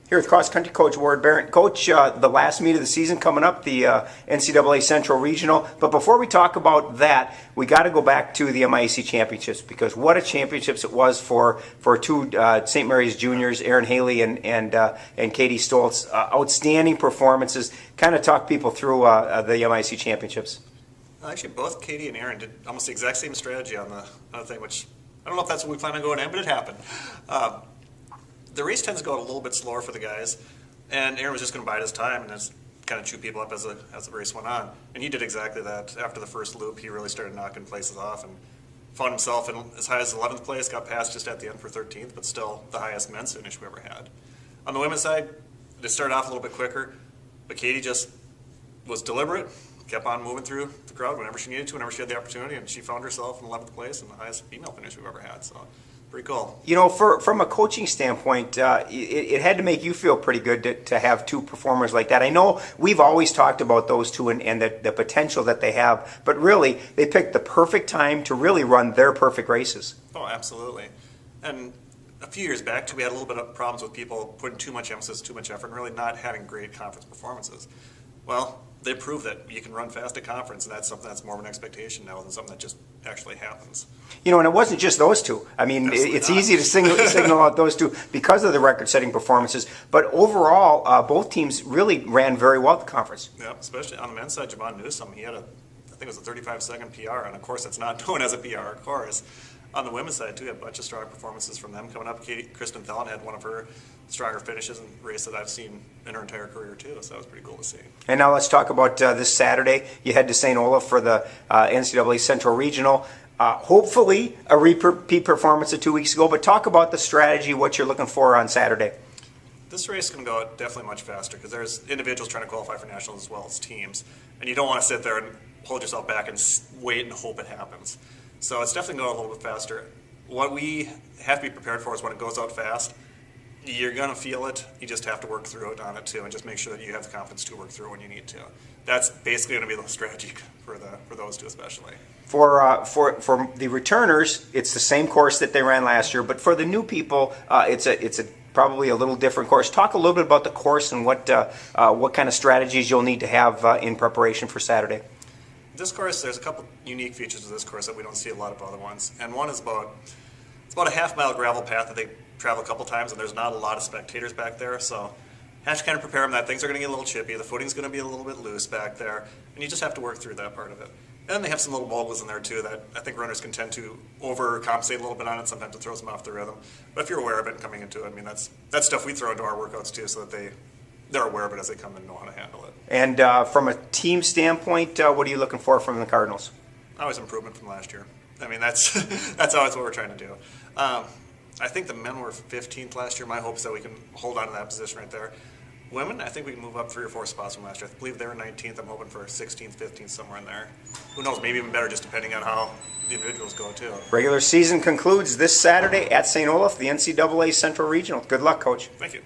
Here with cross-country coach Ward Berndt. Coach, the last meet of the season coming up, the NCAA Central Regional. But before we talk about that, we got to go back to the MIAC Championships, because what a championships it was for two St. Mary's juniors, Aaron Haley and Katie Stoltz. Outstanding performances. Kind of talk people through the MIAC Championships. Actually, both Katie and Aaron did almost the exact same strategy on the thing, which I don't know if that's what we plan on going in, but it happened. The race tends to go a little bit slower for the guys, and Aaron was just going to bide his time and just kind of chew people up as the race went on. And he did exactly that. After the first loop, he really started knocking places off and found himself in as high as 11th place, got passed just at the end for 13th, but still the highest men's finish we ever had. On the women's side, they started off a little bit quicker, but Katie just was deliberate, kept on moving through the crowd whenever she needed to, whenever she had the opportunity, and she found herself in 11th place and the highest female finish we've ever had. So pretty cool. You know, from a coaching standpoint, it had to make you feel pretty good to have two performers like that. I know we've always talked about those two and the potential that they have, but really, they picked the perfect time to really run their perfect races. Oh, absolutely. And a few years back, too, we had a little bit of problems with people putting too much emphasis, too much effort, and really not having great conference performances. Well, they proved that you can run fast at conference, and that's something that's more of an expectation now than something that just actually happens. You know, and it wasn't just those two. I mean, it's easy to signal out those two because of the record-setting performances. But overall, both teams really ran very well at the conference. Yeah, especially on the men's side, Javon Newsom, he had I think it was a 35-second PR on a course that's not known as a PR course. On the women's side, too, we had a bunch of strong performances from them coming up. Kristen Thelen had one of her stronger finishes in a race that I've seen in her entire career, too, so that was pretty cool to see. And now let's talk about this Saturday. You head to St. Olaf for the NCAA Central Regional. Hopefully a repeat performance of 2 weeks ago, but talk about the strategy, what you're looking for on Saturday. This race is going to go definitely much faster because there's individuals trying to qualify for nationals as well as teams, and you don't want to sit there and hold yourself back and wait and hope it happens. So it's definitely going a little bit faster. What we have to be prepared for is when it goes out fast, you're going to feel it. You just have to work through it on it too, and just make sure that you have the confidence to work through it when you need to. That's basically going to be the strategy for those two especially. For the returners, it's the same course that they ran last year, but for the new people, it's probably a little different course. Talk a little bit about the course and what kind of strategies you'll need to have in preparation for Saturday. This course, there's a couple unique features of this course that we don't see a lot of other ones. And one is it's about a half-mile gravel path that they travel a couple times, and there's not a lot of spectators back there, so have to kind of prepare them that things are going to get a little chippy, the footing's going to be a little bit loose back there, and you just have to work through that part of it. And they have some little moguls in there too that I think runners can tend to overcompensate a little bit on it. Sometimes it throws them off the rhythm. But if you're aware of it and coming into it, I mean, that's stuff we throw into our workouts too, so that they're aware of it as they come and know how to handle it. And from a team standpoint, what are you looking for from the Cardinals? Always improvement from last year. I mean, that's always what we're trying to do. I think the men were 15th last year. My hope is that we can hold on to that position right there. Women, I think we can move up 3 or 4 spots from last year. I believe they were 19th. I'm hoping for 16th, 15th, somewhere in there. Who knows, maybe even better, just depending on how the individuals go, too. Regular season concludes this Saturday at St. Olaf, the NCAA Central Regional. Good luck, Coach. Thank you.